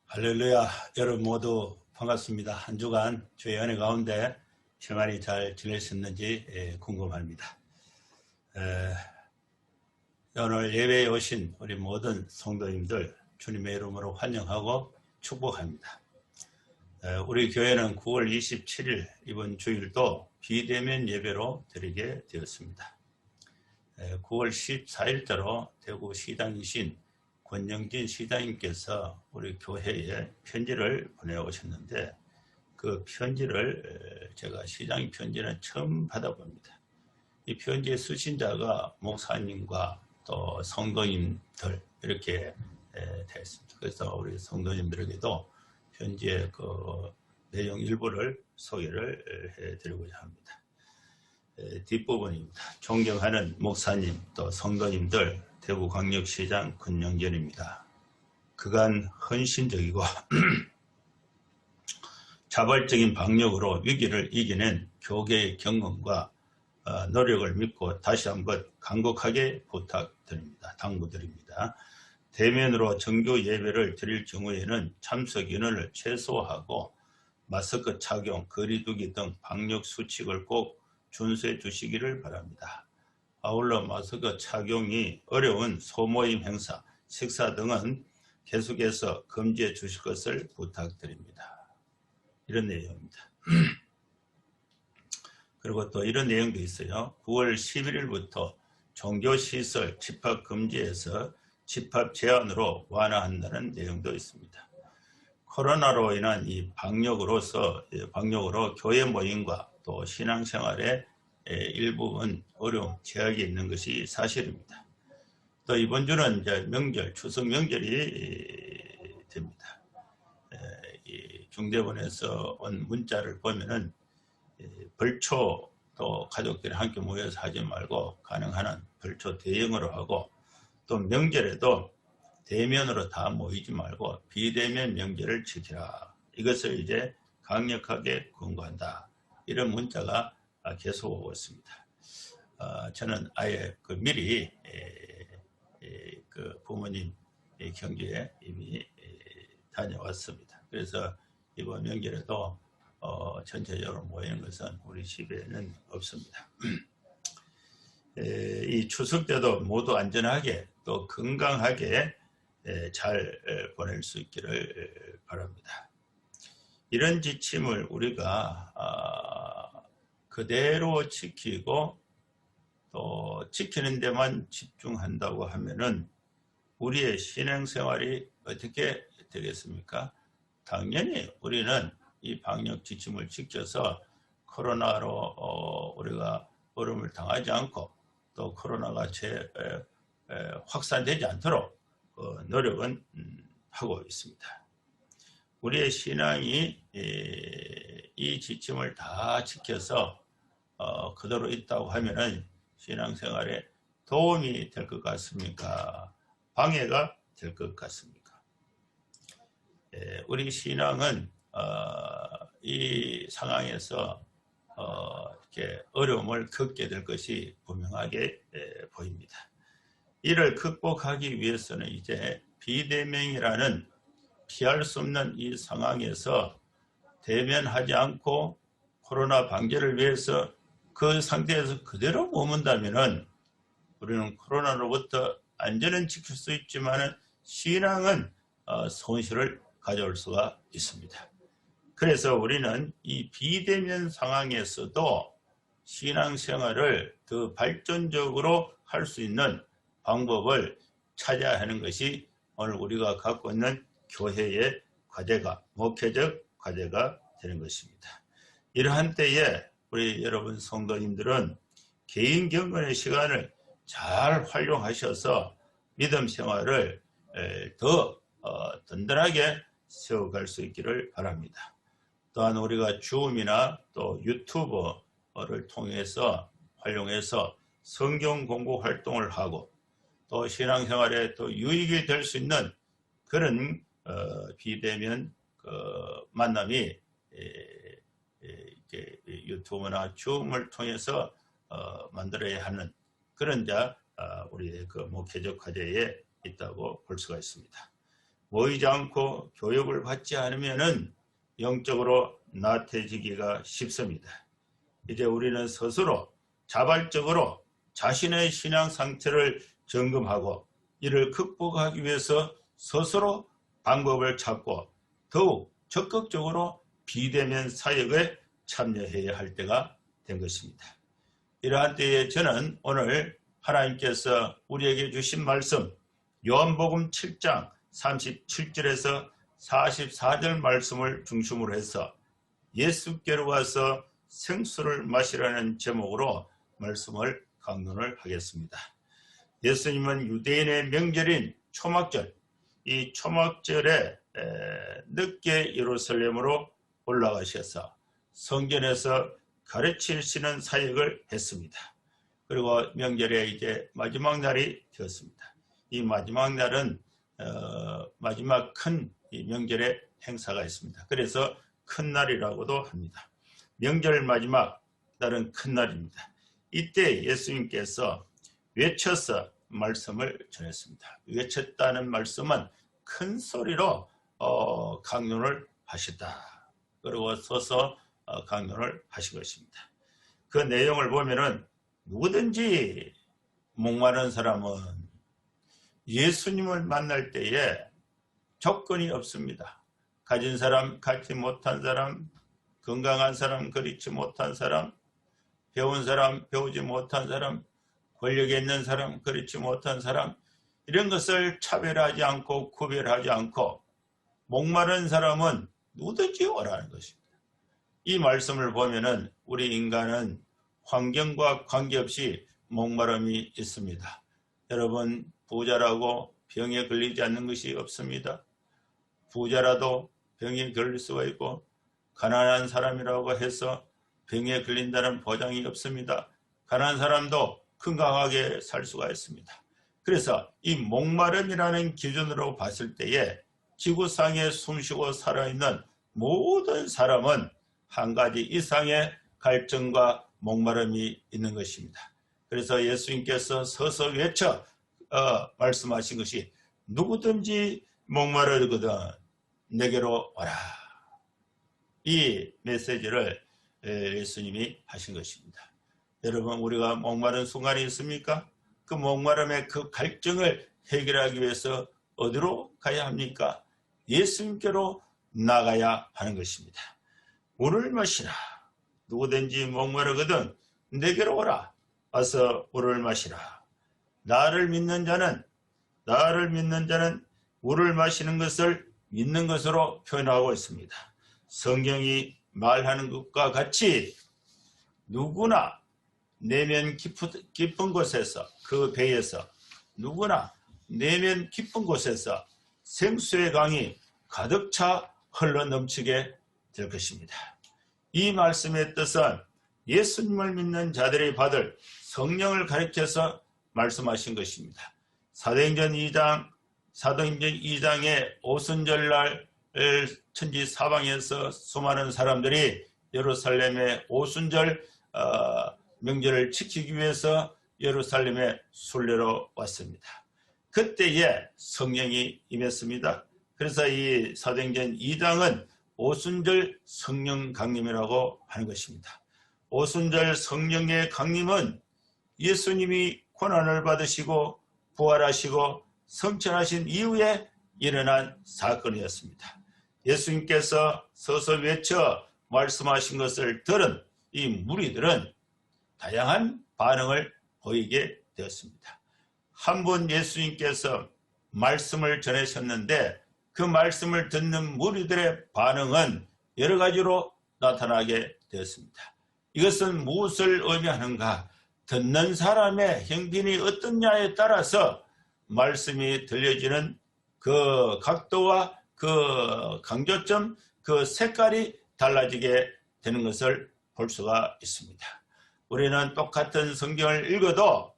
할렐루야. 여러분 모두 반갑습니다. 한 주간 주의 은혜 가운데 평안히 잘 지내셨는지 궁금합니다. 오늘 예배에 오신 우리 모든 성도님들 주님의 이름으로 환영하고 축복합니다. 우리 교회는 9월 27일 이번 주일도 비대면 예배로 드리게 되었습니다. 9월 14일자로 대구 시장이신 권영진 시장님께서 우리 교회에 편지를 보내오셨는데 그 편지를 제가 시장님 편지는 처음 받아봅니다. 이 편지의 수신자가 목사님과 또 성도님들 이렇게 되어 있습니다. 그래서 우리 성도님들에게도 편지의 그 내용 일부를 소개를 해드리고자 합니다. 뒷부분입니다. 존경하는 목사님 또 성도님들, 대구광역시장 권영진입니다. 그간 헌신적이고 자발적인 방역으로 위기를 이겨낸 교계의 경험과 노력을 믿고 다시 한번 간곡하게 당부드립니다. 대면으로 정규 예배를 드릴 경우에는 참석 인원을 최소화하고 마스크 착용, 거리 두기 등 방역 수칙을 꼭 준수해 주시기를 바랍니다. 아울러 마스크 착용이 어려운 소모임 행사, 식사 등은 계속해서 금지해 주실 것을 부탁드립니다. 이런 내용입니다. 그리고 또 이런 내용도 있어요. 9월 11일부터 종교시설 집합 금지에서 집합 제한으로 완화한다는 내용도 있습니다. 코로나로 인한 이 방역으로 교회 모임과 또 신앙생활에 일부분 어려움, 제약이 있는 것이 사실입니다. 또 이번 주는 이제 명절, 추석 명절이 됩니다. 이 중대본에서 온 문자를 보면은 벌초 또 가족들이 함께 모여서 하지 말고 가능한 한 벌초 대형으로 하고 또 명절에도 대면으로 다 모이지 말고 비대면 명절을 지키라. 이것을 이제 강력하게 권고한다. 이런 문자가 계속 오고 있습니다. 저는 아예 미리 그 부모님 경주에 이미 다녀왔습니다. 그래서 이번 명절에도 전체적으로 모이는 것은 우리 집에는 없습니다. 이 추석 때도 모두 안전하게 또 건강하게 잘 보낼 수 있기를 바랍니다. 이런 지침을 우리가 그대로 지키고 또 지키는 데만 집중한다고 하면은 우리의 신앙생활이 어떻게 되겠습니까? 당연히 우리는 이 방역 지침을 지켜서 코로나로 우리가 어려움을 당하지 않고 또 코로나가 확산되지 않도록 노력은 하고 있습니다. 우리의 신앙이 이 지침을 다 지켜서 그대로 있다고 하면은 신앙생활에 도움이 될 것 같습니까? 방해가 될 것 같습니까? 우리 신앙은 이 상황에서 이렇게 어려움을 겪게 될 것이 분명하게 보입니다. 이를 극복하기 위해서는 이제 비대면이라는 피할 수 없는 이 상황에서 대면하지 않고 코로나 방지를 위해서 그 상태에서 그대로 머문다면은 우리는 코로나로부터 안전은 지킬 수 있지만은 신앙은 손실을 가져올 수가 있습니다. 그래서 우리는 이 비대면 상황에서도 신앙생활을 더 발전적으로 할 수 있는 방법을 찾아야 하는 것이 오늘 우리가 갖고 있는 교회의 과제가, 목회적 과제가 되는 것입니다. 이러한 때에 우리 여러분 성도님들은 개인 경건의 시간을 잘 활용하셔서 믿음 생활을 더 든든하게 세워갈 수 있기를 바랍니다. 또한 우리가 줌이나 또 유튜브를 통해서 활용해서 성경 공부 활동을 하고 또 신앙생활에 또 유익이 될 수 있는 그런 비대면 만남이 유튜브나 줌을 통해서 만들어야 하는 그런 우리의 그 목회적 과제에 있다고 볼 수가 있습니다. 모이지 않고 교육을 받지 않으면 영적으로 나태해지기가 쉽습니다. 이제 우리는 스스로 자발적으로 자신의 신앙 상태를 점검하고 이를 극복하기 위해서 스스로 방법을 찾고 더욱 적극적으로 비대면 사역에 참여해야 할 때가 된 것입니다. 이러한 때에 저는 오늘 하나님께서 우리에게 주신 말씀 요한복음 7장 37절에서 44절 말씀을 중심으로 해서 예수께로 와서 생수를 마시라는 제목으로 말씀을 강론을 하겠습니다. 예수님은 유대인의 명절인 초막절, 이 초막절에 늦게 예루살렘으로 올라가셔서 성전에서 가르치시는 사역을 했습니다. 그리고 명절에 이제 마지막 날이 되었습니다. 이 마지막 날은 마지막 큰 명절의 행사가 있습니다. 그래서 큰 날이라고도 합니다. 명절 마지막 날은 큰 날입니다. 이때 예수님께서 외쳐서 말씀을 전했습니다. 외쳤다는 말씀은 큰 소리로 강론을 하셨다. 그리고 서서 강론을 하신 것입니다. 그 내용을 보면은 누구든지 목마른 사람은 예수님을 만날 때에 조건이 없습니다. 가진 사람, 갖지 못한 사람, 건강한 사람, 그렇지 못한 사람, 배운 사람, 배우지 못한 사람, 권력이 있는 사람, 그렇지 못한 사람, 이런 것을 차별하지 않고 구별하지 않고 목마른 사람은 누구든지 오라는 것입니다. 이 말씀을 보면은 우리 인간은 환경과 관계없이 목마름이 있습니다. 여러분, 부자라고 병에 걸리지 않는 것이 없습니다. 부자라도 병에 걸릴 수가 있고 가난한 사람이라고 해서 병에 걸린다는 보장이 없습니다. 가난한 사람도 건강하게 살 수가 있습니다. 그래서 이 목마름이라는 기준으로 봤을 때에 지구상에 숨쉬고 살아있는 모든 사람은 한 가지 이상의 갈증과 목마름이 있는 것입니다. 그래서 예수님께서 서서 외쳐 말씀하신 것이 누구든지 목마르거든 내게로 와라. 이 메시지를 예수님이 하신 것입니다. 여러분, 우리가 목마른 순간이 있습니까? 그 목마름의 그 갈증을 해결하기 위해서 어디로 가야 합니까? 예수님께로 나가야 하는 것입니다. 물을 마시라. 누구든지 목마르거든 내게로 오라. 와서 물을 마시라. 나를 믿는 자는 물을 마시는 것을 믿는 것으로 표현하고 있습니다. 성경이 말하는 것과 같이 누구나 내면 깊은 곳에서, 그 배에서 누구나 내면 깊은 곳에서 생수의 강이 가득 차 흘러넘치게 될 것입니다. 이 말씀의 뜻은 예수님을 믿는 자들이 받을 성령을 가리켜서 말씀하신 것입니다. 사도행전 2장의 오순절날 천지 사방에서 수많은 사람들이 예루살렘의 오순절 명절을 지키기 위해서 예루살렘에 순례로 왔습니다. 그때에 성령이 임했습니다. 그래서 이 사도행전 2장은 오순절 성령 강림이라고 하는 것입니다. 오순절 성령의 강림은 예수님이 고난을 받으시고 부활하시고 성천하신 이후에 일어난 사건이었습니다. 예수님께서 서서 외쳐 말씀하신 것을 들은 이 무리들은 다양한 반응을 보이게 되었습니다. 한 번 예수님께서 말씀을 전하셨는데 그 말씀을 듣는 무리들의 반응은 여러 가지로 나타나게 되었습니다. 이것은 무엇을 의미하는가? 듣는 사람의 형편이 어떠냐에 따라서 말씀이 들려지는 그 각도와 그 강조점, 그 색깔이 달라지게 되는 것을 볼 수가 있습니다. 우리는 똑같은 성경을 읽어도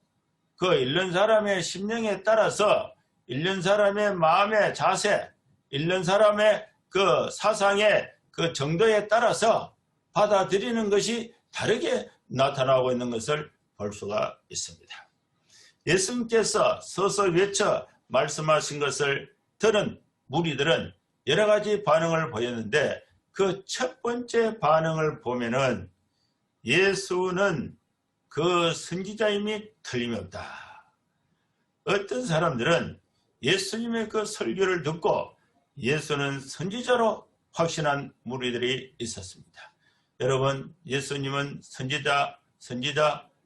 그 읽는 사람의 심령에 따라서 읽는 사람의 마음의 자세, 읽는 사람의 그 사상의 그 정도에 따라서 받아들이는 것이 다르게 나타나고 있는 것을 볼 수가 있습니다. 예수님께서 서서 외쳐 말씀하신 것을 들은 무리들은 여러 가지 반응을 보였는데 그 첫 번째 반응을 보면은 예수는 그 선지자임이 틀림없다. 어떤 사람들은 예수님의 그 설교를 듣고 예수는 선지자로 확신한 무리들이 있었습니다. 여러분, 예수님은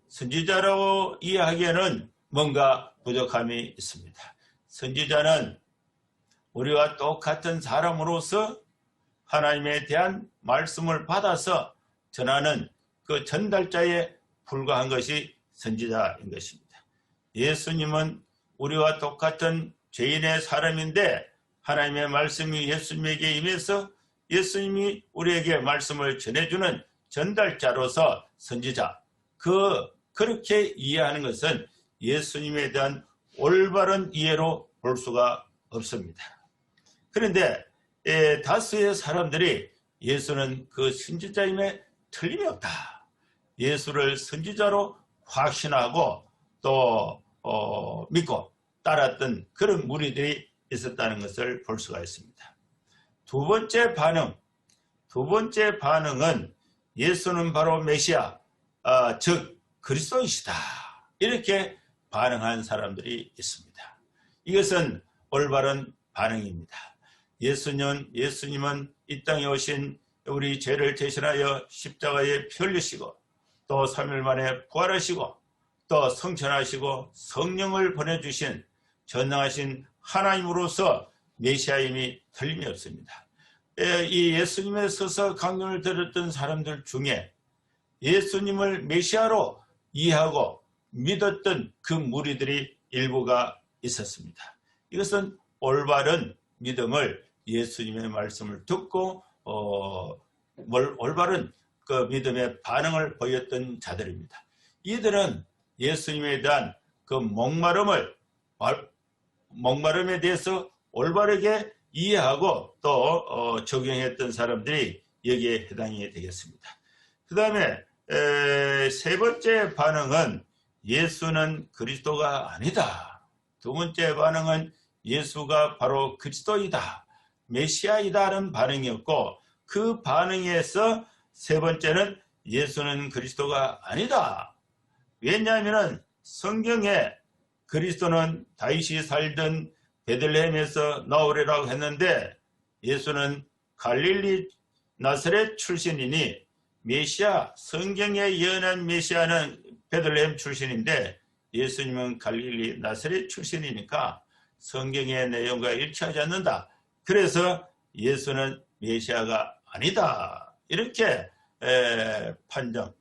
선지자라고 이해하기에는 뭔가 부족함이 있습니다. 선지자는 우리와 똑같은 사람으로서 하나님에 대한 말씀을 받아서 전하는 그 전달자에 불과한 것이 선지자인 것입니다. 예수님은 우리와 똑같은 죄인의 사람인데 하나님의 말씀이 예수님에게 임해서 예수님이 우리에게 말씀을 전해주는 전달자로서 선지자, 그렇게 이해하는 것은 예수님에 대한 올바른 이해로 볼 수가 없습니다. 그런데 다수의 사람들이 예수는 그 선지자임에 틀림이 없다. 예수를 선지자로 확신하고 또 믿고 따랐던 그런 무리들이 있었다는 것을 볼 수가 있습니다. 두 번째 반응은 예수는 바로 메시아, 즉 그리스도이시다. 이렇게 반응한 사람들이 있습니다. 이것은 올바른 반응입니다. 예수님은 이 땅에 오신 우리 죄를 대신하여 십자가에 피 흘리시고 또 3일 만에 부활하시고 또 성천하시고 성령을 보내주신 전능하신 하나님으로서 메시아임이 틀림이 없습니다. 이 예수님에 서서 강론을 들었던 사람들 중에 예수님을 메시아로 이해하고 믿었던 그 무리들이 일부가 있었습니다. 이것은 올바른 믿음을 예수님의 말씀을 듣고 올바른 그 믿음의 반응을 보였던 자들입니다. 이들은 예수님에 대한 그 목마름에 대해서 올바르게 이해하고 또 적용했던 사람들이 여기에 해당이 되겠습니다. 그 다음에 세 번째 반응은 예수는 그리스도가 아니다. 두 번째 반응은 예수가 바로 그리스도이다, 메시아이다라는 반응이었고, 그 반응에서 세 번째는 예수는 그리스도가 아니다. 왜냐하면 성경에 그리스도는 다윗이 살던 베들레헴에서 나오리라고 했는데 예수는 갈릴리 나사렛 출신이니 메시아, 성경에 예언한 메시아는 베들레헴 출신인데 예수님은 갈릴리 나사렛 출신이니까 성경의 내용과 일치하지 않는다. 그래서 예수는 메시아가 아니다. 이렇게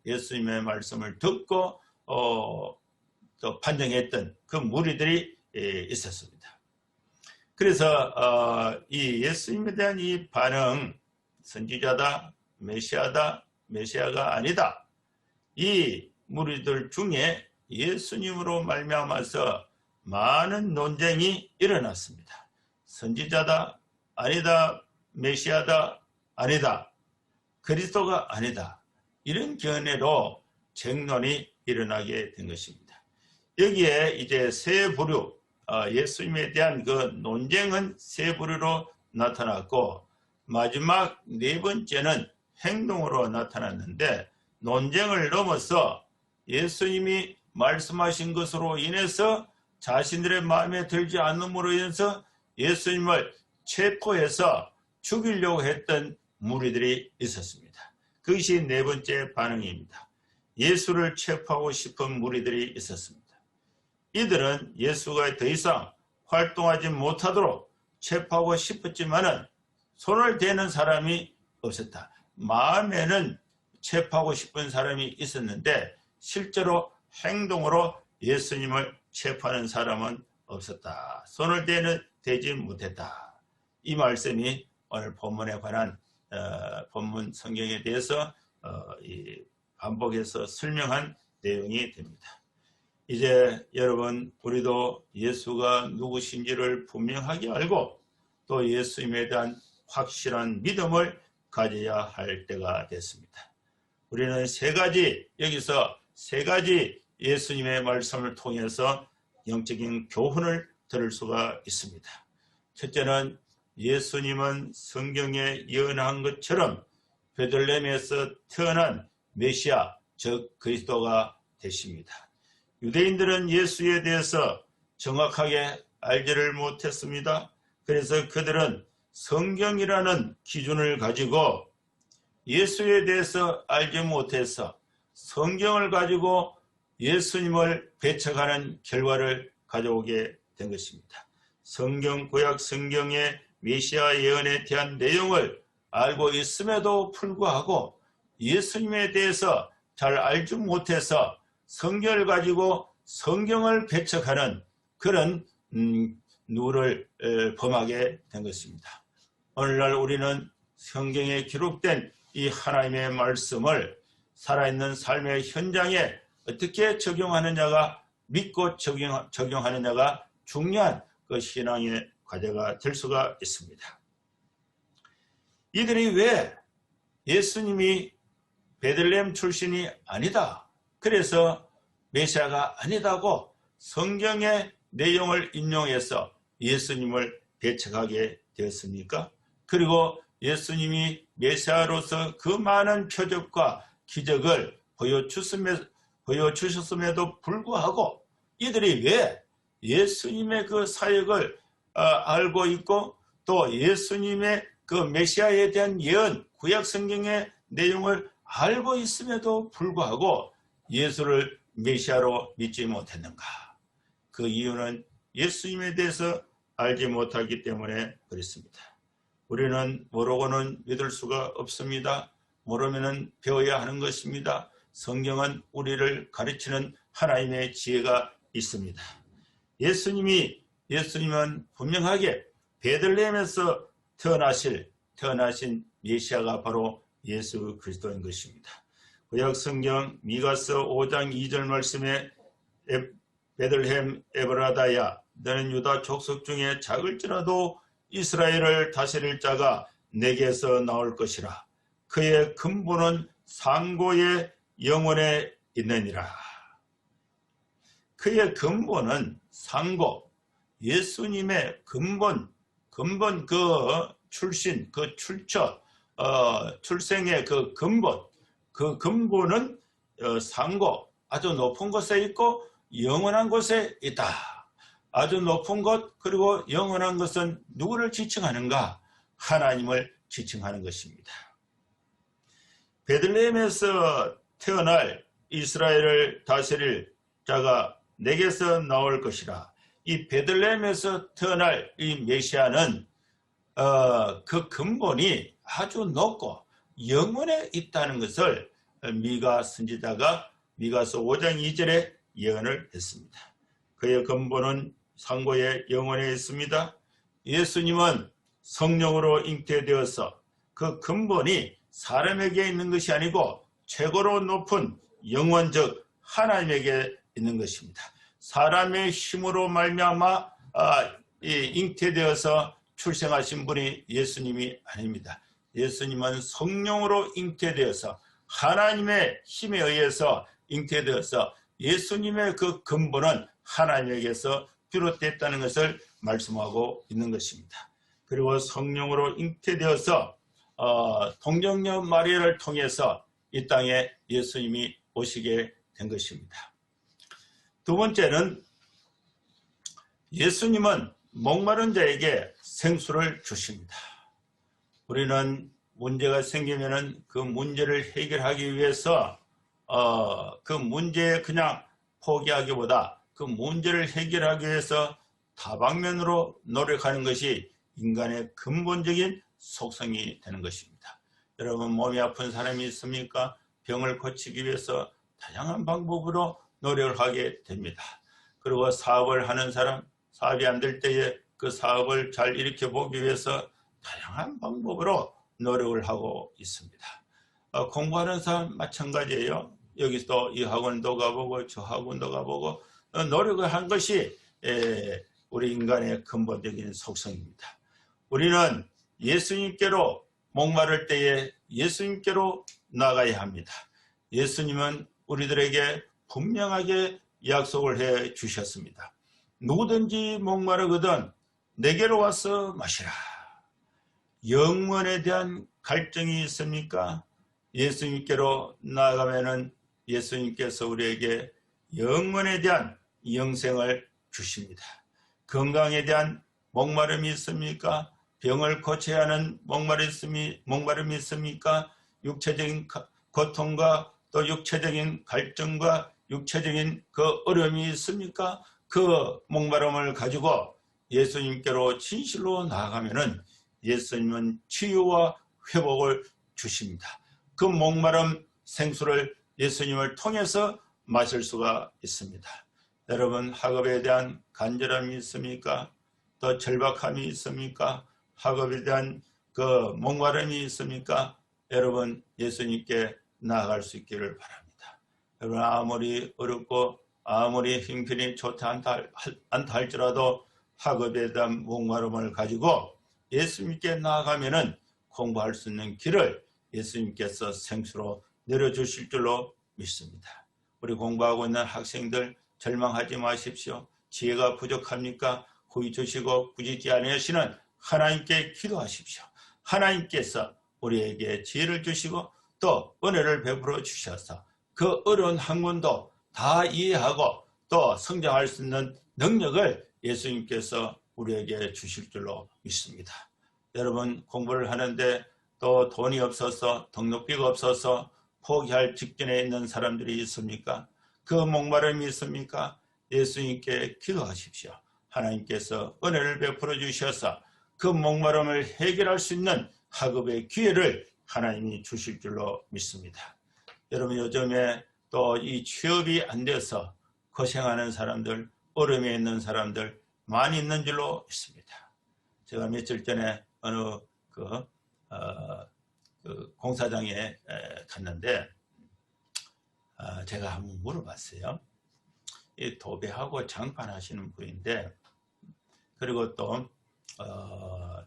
예수님의 말씀을 듣고 또 판정했던 그 무리들이 있었습니다. 그래서 이 예수님에 대한 이 반응, 선지자다, 메시아다, 메시아가 아니다. 이 무리들 중에 예수님으로 말미암아서 많은 논쟁이 일어났습니다. 선지자다, 아니다, 메시아다, 아니다, 그리스도가 아니다. 이런 견해로 쟁론이 일어나게 된 것입니다. 여기에 이제 세 부류, 예수님에 대한 그 논쟁은 세 부류로 나타났고, 마지막 네 번째는 행동으로 나타났는데, 논쟁을 넘어서 예수님이 말씀하신 것으로 인해서 자신들의 마음에 들지 않음으로 인해서 예수님을 체포해서 죽이려고 했던 무리들이 있었습니다. 그것이 네 번째 반응입니다. 예수를 체포하고 싶은 무리들이 있었습니다. 이들은 예수가 더 이상 활동하지 못하도록 체포하고 싶었지만은 손을 대는 사람이 없었다. 마음에는 체포하고 싶은 사람이 있었는데 실제로 행동으로 예수님을 체포하는 사람은 없었다. 손을 대지 못했다. 이 말씀이 오늘 본문에 관한 본문 성경에 대해서 반복해서 설명한 내용이 됩니다. 이제 여러분, 우리도 예수가 누구신지를 분명하게 알고 또 예수님에 대한 확실한 믿음을 가져야 할 때가 됐습니다. 우리는 여기서 세 가지 예수님의 말씀을 통해서 영적인 교훈을 들을 수가 있습니다. 첫째는 예수님은 성경에 예언한 것처럼 베들레헴에서 태어난 메시아, 즉 그리스도가 되십니다. 유대인들은 예수에 대해서 정확하게 알지를 못했습니다. 그래서 그들은 성경이라는 기준을 가지고 예수에 대해서 알지 못해서 성경을 가지고 예수님을 배척하는 결과를 가져오게 된 것입니다. 구약 성경의 메시아 예언에 대한 내용을 알고 있음에도 불구하고 예수님에 대해서 잘 알지 못해서 성경을 가지고 성경을 배척하는 그런 누를 범하게 된 것입니다. 오늘날 우리는 성경에 기록된 이 하나님의 말씀을 살아있는 삶의 현장에 어떻게 적용하느냐가 믿고 적용하느냐가 중요한 그 신앙의 과제가 될 수가 있습니다. 이들이 왜 예수님이 베들레헴 출신이 아니다, 그래서 메시아가 아니다고 성경의 내용을 인용해서 예수님을 배척하게 되었습니까? 그리고 예수님이 메시아로서 그 많은 표적과 기적을 보여주셨음에도 불구하고 이들이 왜 예수님의 그 사역을 알고 있고 또 예수님의 그 메시아에 대한 예언, 구약 성경의 내용을 알고 있음에도 불구하고 예수를 메시아로 믿지 못했는가? 그 이유는 예수님에 대해서 알지 못하기 때문에 그렇습니다. 우리는 모르고는 믿을 수가 없습니다. 모르면 배워야 하는 것입니다. 성경은 우리를 가르치는 하나님의 지혜가 있습니다. 예수님은 분명하게 베들레헴에서 태어나신 메시아가 바로 예수 그리스도인 것입니다. 구약 성경 미가서 5장 2절 말씀에 베들레헴 에브라다야 너는 유다 족속 중에 작을지라도 이스라엘을 다스릴 자가 내게서 나올 것이라. 그의 근본은 상고의 영혼에 있느니라. 그의 근본은 상고, 예수님의 근본 그 출신, 그 출생의 그 근본은 상고, 아주 높은 곳에 있고 영원한 곳에 있다. 아주 높은 것 그리고 영원한 것은 누구를 지칭하는가? 하나님을 지칭하는 것입니다. 베들레헴에서 태어날 이스라엘을 다스릴 자가 내게서 나올 것이라. 이 베들레헴에서 태어날 이 메시아는 그 근본이 아주 높고 영원에 있다는 것을 미가 선지자가 미가서 5장 2절에 예언을 했습니다. 그의 근본은 상고의 영혼에 있습니다. 예수님은 성령으로 잉태되어서 그 근본이 사람에게 있는 것이 아니고 최고로 높은 영원적 하나님에게 있는 것입니다. 사람의 힘으로 말미암아 잉태되어서 출생하신 분이 예수님이 아닙니다. 예수님은 성령으로 잉태되어서 하나님의 힘에 의해서 잉태되어서 예수님의 그 근본은 하나님에게서 비롯됐다는 것을 말씀하고 있는 것입니다. 그리고 성령으로 잉태되어서 동정녀 마리아를 통해서 이 땅에 예수님이 오시게 된 것입니다. 두 번째는 예수님은 목마른 자에게 생수를 주십니다. 우리는 문제가 생기면 그 문제를 해결하기 위해서 그 문제에 그냥 포기하기보다 그 문제를 해결하기 위해서 다방면으로 노력하는 것이 인간의 근본적인 속성이 되는 것입니다. 여러분, 몸이 아픈 사람이 있습니까? 병을 고치기 위해서 다양한 방법으로 노력을 하게 됩니다. 그리고 사업을 하는 사람, 사업이 안 될 때에 그 사업을 잘 일으켜보기 위해서 다양한 방법으로 노력을 하고 있습니다. 공부하는 사람 마찬가지예요. 여기서 이 학원도 가보고 저 학원도 가보고 노력을 한 것이 우리 인간의 근본적인 속성입니다. 우리는 예수님께로 목마를 때에 예수님께로 나가야 합니다. 예수님은 우리들에게 분명하게 약속을 해 주셨습니다. 누구든지 목마르거든 내게로 와서 마시라. 영원에 대한 갈증이 있습니까? 예수님께로 나아가면은 예수님께서 우리에게 영원에 대한 영생을 주십니다. 건강에 대한 목마름이 있습니까? 병을 고쳐야 하는 목마름이 있습니까? 육체적인 고통과 또 육체적인 갈증과 육체적인 그 어려움이 있습니까? 그 목마름을 가지고 예수님께로 진실로 나아가면은 예수님은 치유와 회복을 주십니다. 그 목마름 생수를 예수님을 통해서 마실 수가 있습니다. 여러분, 학업에 대한 간절함이 있습니까? 또 절박함이 있습니까? 학업에 대한 그 목마름이 있습니까? 여러분, 예수님께 나아갈 수 있기를 바랍니다. 여러분, 아무리 어렵고 아무리 형편이 좋지 않다 할지라도 학업에 대한 목마름을 가지고 예수님께 나아가면은 공부할 수 있는 길을 예수님께서 생수로 내려주실 줄로 믿습니다. 우리 공부하고 있는 학생들 절망하지 마십시오. 지혜가 부족합니까? 후이 주시고 꾸짖지 아니하시는 하나님께 기도하십시오. 하나님께서 우리에게 지혜를 주시고 또 은혜를 베풀어 주셔서 그 어려운 학문도 다 이해하고 또 성장할 수 있는 능력을 예수님께서 우리에게 주실 줄로 믿습니다. 여러분, 공부를 하는데 또 돈이 없어서 등록비가 없어서 포기할 직전에 있는 사람들이 있습니까? 그 목마름이 있습니까? 예수님께 기도하십시오. 하나님께서 은혜를 베풀어 주셔서 그 목마름을 해결할 수 있는 학업의 기회를 하나님이 주실 줄로 믿습니다. 여러분, 요즘에 또 이 취업이 안 돼서 고생하는 사람들, 어려움에 있는 사람들 많이 있는 줄로 믿습니다. 제가 며칠 전에 어느 공사장에 갔는데 제가 한번 물어봤어요. 이 도배하고 장판하시는 분인데, 그리고 또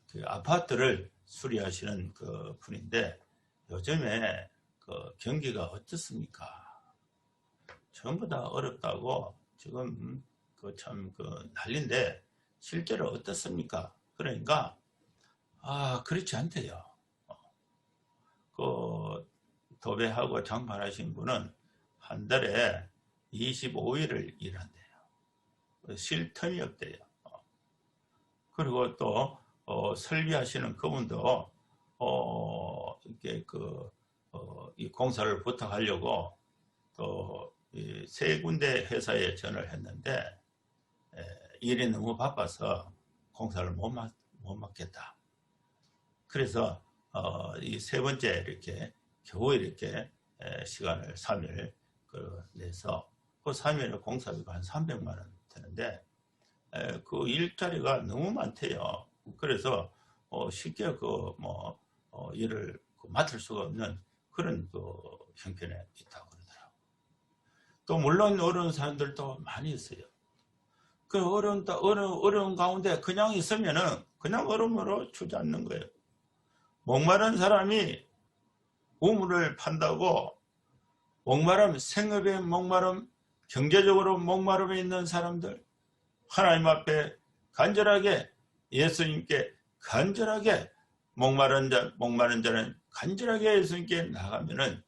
그 아파트를 수리하시는 그 분인데 요즘에 그 경기가 어떻습니까? 전부 다 어렵다고 지금 참 난리인데 실제로 어떻습니까? 그러니까 그렇지 않대요. 그 도배하고 장판하신 분은 한 달에 25일을 일한대요. 쉴 틈이 없대요. 그리고 또 설비하시는 그분도 이렇게 이 공사를 부탁하려고 또 세 군데 회사에 전화를 했는데 일이 너무 바빠서 공사를 못 맡겠다. 그래서 이 세 번째 이렇게 겨우 이렇게 시간을 3일 내서 그 3일에 공사비가 한 300만 원 되는데 그 일자리가 너무 많대요. 그래서 쉽게 일을 맡을 수가 없는 그런 형편에 있다고 그러더라고요. 또 물론 어려운 사람들도 많이 있어요. 그 어려운 가운데 그냥 있으면은 그냥 얼음으로 주저앉는 거예요. 목마른 사람이 우물을 판다고 목마름, 생업의 목마름, 경제적으로 목마름에 있는 사람들, 하나님 앞에 간절하게 예수님께 간절하게 목마른 자는 간절하게 예수님께 나가면은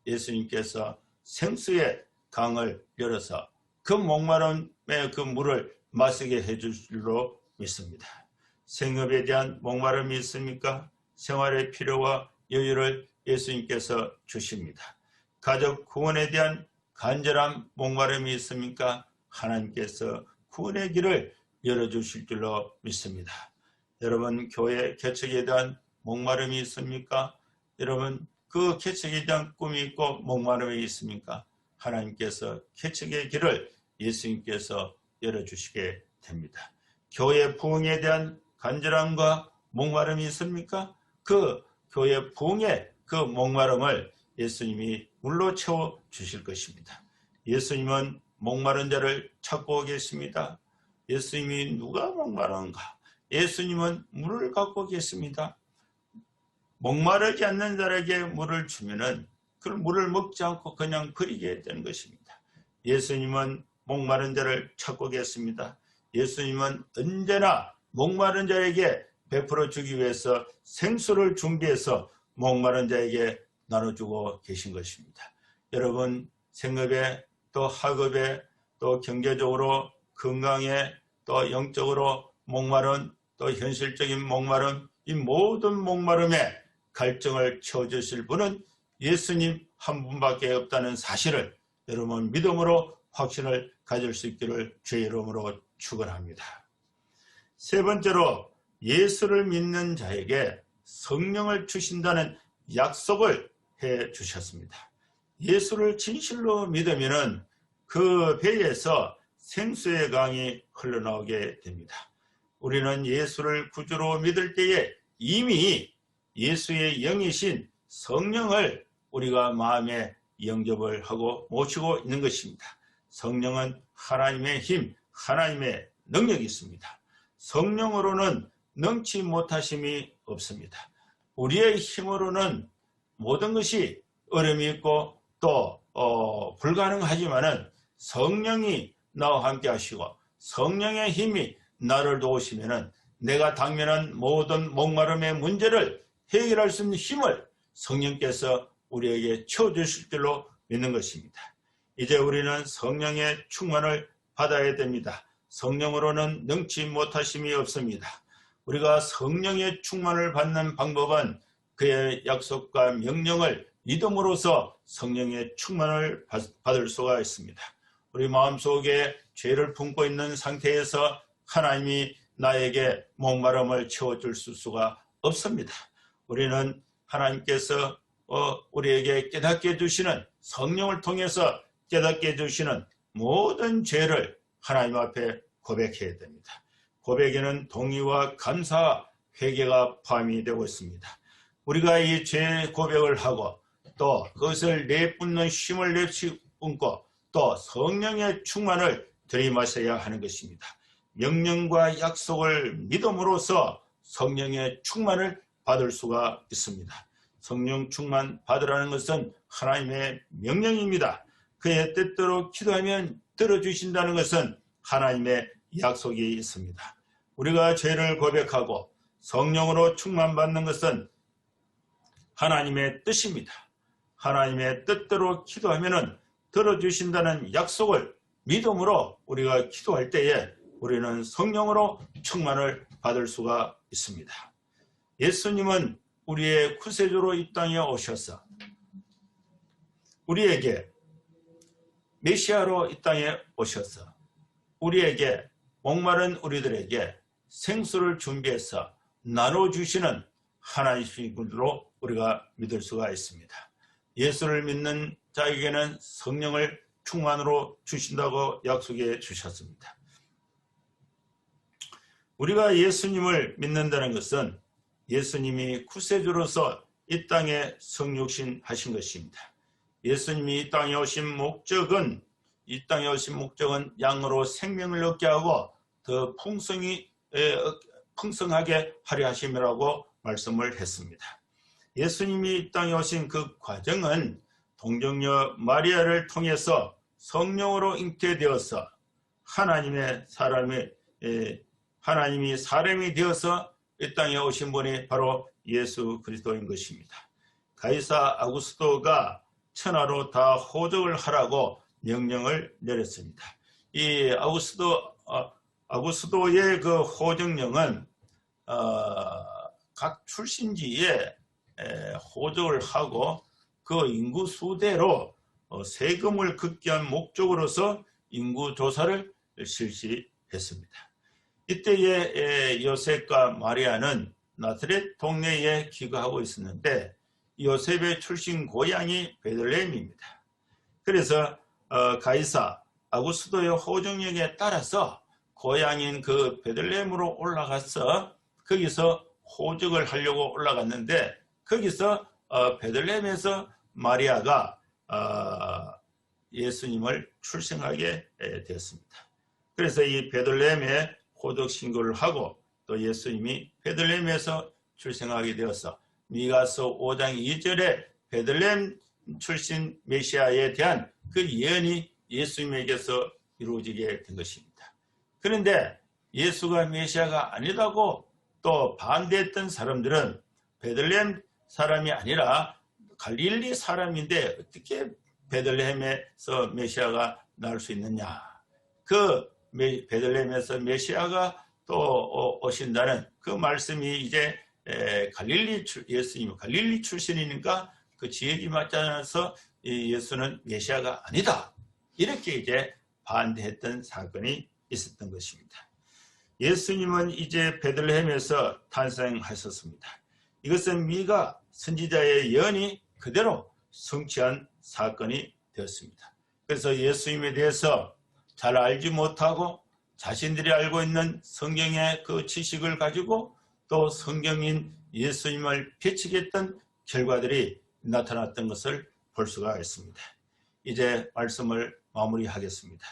예수님께서 생수의 강을 열어서 그 목마름의 그 물을 마시게 해줄 줄로 믿습니다. 생업에 대한 목마름이 있습니까? 생활의 필요와 여유를 예수님께서 주십니다. 가족 구원에 대한 간절한 목마름이 있습니까? 하나님께서 구원의 길을 열어주실 줄로 믿습니다. 여러분, 교회 개척에 대한 목마름이 있습니까? 여러분, 그 개척에 대한 꿈이 있고 목마름이 있습니까? 하나님께서 개척의 길을 예수님께서 열어주시게 됩니다. 교회 부흥에 대한 간절함과 목마름이 있습니까? 그 교회 부흥의 그 목마름을 예수님이 물로 채워 주실 것입니다. 예수님은 목마른 자를 찾고 계십니다. 예수님이 누가 목마른가? 예수님은 물을 갖고 계십니다. 목마르지 않는 자에게 물을 주면은 그 물을 먹지 않고 그냥 버리게 되는 것입니다. 예수님은 목마른 자를 찾고 계십니다. 예수님은 언제나 목마른 자에게 베풀어 주기 위해서 생수를 준비해서 목마른 자에게 나눠주고 계신 것입니다. 여러분 생업에 또 학업에 또 경제적으로 건강에 또 영적으로 목마른 또 현실적인 목마름, 이 모든 목마름에 갈증을 채워주실 분은 예수님 한 분밖에 없다는 사실을 여러분 믿음으로 확신을 가질 수 있기를 주의 이름으로 축원합니다. 세 번째로 예수를 믿는 자에게 성령을 주신다는 약속을 해 주셨습니다. 예수를 진실로 믿으면 그 배에서 생수의 강이 흘러나오게 됩니다. 우리는 예수를 구주로 믿을 때에 이미 예수의 영이신 성령을 우리가 마음에 영접을 하고 모시고 있는 것입니다. 성령은 하나님의 힘, 하나님의 능력이 있습니다. 성령으로는 능치 못하심이 없습니다. 우리의 힘으로는 모든 것이 어려움이 있고 또 불가능하지만은 성령이 나와 함께 하시고 성령의 힘이 나를 도우시면은 내가 당면한 모든 목마름의 문제를 해결할 수 있는 힘을 성령께서 우리에게 채워주실 줄로 믿는 것입니다. 이제 우리는 성령의 충만을 받아야 됩니다. 성령으로는 능치 못하심이 없습니다. 우리가 성령의 충만을 받는 방법은 그의 약속과 명령을 믿음으로써 성령의 충만을 받을 수가 있습니다. 우리 마음속에 죄를 품고 있는 상태에서 하나님이 나에게 목마름을 채워줄 수가 없습니다. 우리는 하나님께서 우리에게 깨닫게 해주시는 성령을 통해서 깨닫게 해주시는 모든 죄를 하나님 앞에 고백해야 됩니다. 고백에는 동의와 감사와 회개가 포함이 되고 있습니다. 우리가 이 죄 고백을 하고 또 그것을 내뿜는 힘을 내뿜고 또 성령의 충만을 들이마셔야 하는 것입니다. 명령과 약속을 믿음으로써 성령의 충만을 받을 수가 있습니다. 성령 충만 받으라는 것은 하나님의 명령입니다. 그의 뜻대로 기도하면 들어주신다는 것은 하나님의 약속이 있습니다. 우리가 죄를 고백하고 성령으로 충만받는 것은 하나님의 뜻입니다. 하나님의 뜻대로 기도하면 들어주신다는 약속을 믿음으로 우리가 기도할 때에 우리는 성령으로 충만을 받을 수가 있습니다. 예수님은 우리의 구세주로 이 땅에 오셔서 우리에게 메시아로 이 땅에 오셔서 우리에게 목마른 우리들에게 생수를 준비해서 나눠주시는 하나님이신 분으로 우리가 믿을 수가 있습니다. 예수를 믿는 자에게는 성령을 충만으로 주신다고 약속해 주셨습니다. 우리가 예수님을 믿는다는 것은 예수님이 구세주로서 이 땅에 성육신 하신 것입니다. 예수님이 이 땅에 오신 목적은 양으로 생명을 얻게 하고 더 풍성하게 하려 하심이라고 말씀을 했습니다. 예수님이 이 땅에 오신 그 과정은 동정녀 마리아를 통해서 성령으로 잉태되어서 하나님이 사람이 되어서 이 땅에 오신 분이 바로 예수 그리스도인 것입니다. 가이사 아구스도가 천하로 다 호적을 하라고 명령을 내렸습니다. 이 아구스도의 그 호적령은 각 출신지에 호적을 하고 그 인구 수대로 세금을 걷기한 목적으로서 인구조사를 실시했습니다. 이때에 요셉과 마리아는 나사렛 동네에 기거하고 있었는데 요셉의 출신 고향이 베들레헴입니다. 그래서 가이사 아구스도의 호정령에 따라서 고향인 그 베들레헴으로 올라가서 거기서 호적을 하려고 올라갔는데 거기서 베들레헴에서 마리아가 예수님을 출생하게 되었습니다. 그래서 이 베들레헴에 호적 신고를 하고 또 예수님이 베들레헴에서 출생하게 되어서 미가서 5장 2절에 베들레헴 출신 메시아에 대한 그 예언이 예수님에게서 이루어지게 된 것입니다. 그런데 예수가 메시아가 아니다고 또 반대했던 사람들은 베들레헴 사람이 아니라 갈릴리 사람인데 어떻게 베들레헴에서 메시아가 나올 수 있느냐. 그 베들레헴에서 메시아가 또 오신다는 그 말씀이 이제 예수님 갈릴리 출신이니까 그 지역이 맞지 않아서 예수는 메시아가 아니다. 이렇게 이제 반대했던 사건이 있었던 것입니다. 예수님은 이제 베들레헴에서 탄생하셨습니다. 이것은 미가 선지자의 예언이 그대로 성취한 사건이 되었습니다. 그래서 예수님에 대해서 잘 알지 못하고 자신들이 알고 있는 성경의 그 지식을 가지고 또 성경인 예수님을 배척했던 결과들이 나타났던 것을 볼 수가 있습니다. 이제 말씀을 마무리하겠습니다.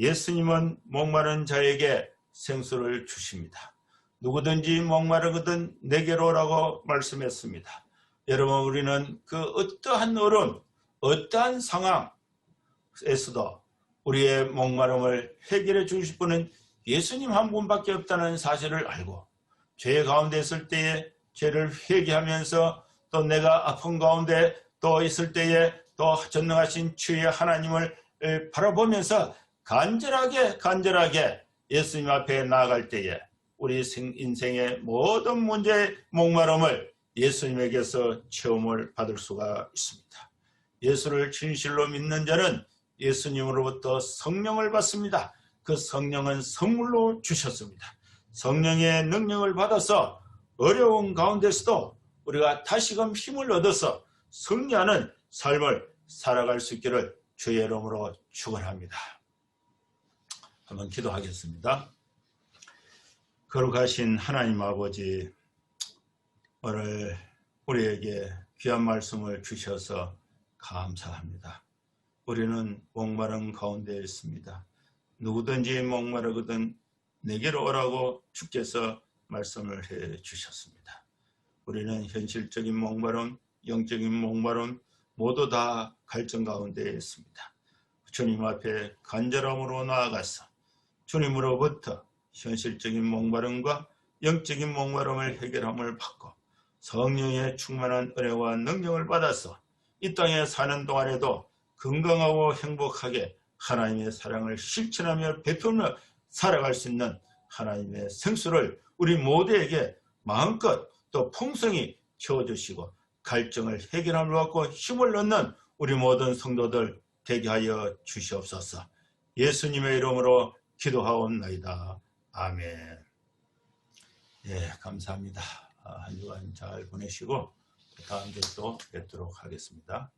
예수님은 목마른 자에게 생수를 주십니다. 누구든지 목마르거든 내게로 오라고 말씀했습니다. 여러분, 우리는 그 어떠한 어려움, 어떠한 상황에서도 우리의 목마름을 해결해 주실 분은 예수님 한 분밖에 없다는 사실을 알고, 죄 가운데 있을 때에 죄를 회개하면서 또 내가 아픈 가운데 또 있을 때에 또 전능하신 주의 하나님을 바라보면서 간절하게 예수님 앞에 나아갈 때에 우리 인생의 모든 문제의 목마름을 예수님에게서 체험을 받을 수가 있습니다. 예수를 진실로 믿는 자는 예수님으로부터 성령을 받습니다. 그 성령은 선물로 주셨습니다. 성령의 능력을 받아서 어려운 가운데서도 우리가 다시금 힘을 얻어서 승리하는 삶을 살아갈 수 있기를 주의 이름으로 축원합니다. 한번 기도하겠습니다. 거룩하신 하나님 아버지, 오늘 우리에게 귀한 말씀을 주셔서 감사합니다. 우리는 목마른 가운데 있습니다. 누구든지 목마르거든 내게로 오라고 주께서 말씀을 해 주셨습니다. 우리는 현실적인 목마름, 영적인 목마름 모두 다 갈증 가운데 있습니다. 주님 앞에 간절함으로 나아가서 주님으로부터 현실적인 목마름과 영적인 목마름을 해결함을 받고 성령의 충만한 은혜와 능력을 받아서 이 땅에 사는 동안에도 건강하고 행복하게 하나님의 사랑을 실천하며 베풀며 살아갈 수 있는 하나님의 생수를 우리 모두에게 마음껏 또 풍성히 채워주시고 갈증을 해결함을 받고 힘을 얻는 우리 모든 성도들 되게 하여 주시옵소서. 예수님의 이름으로 기도하옵나이다. 아멘. 예, 감사합니다. 한 주간 잘 보내시고 다음 주에 또 뵙도록 하겠습니다.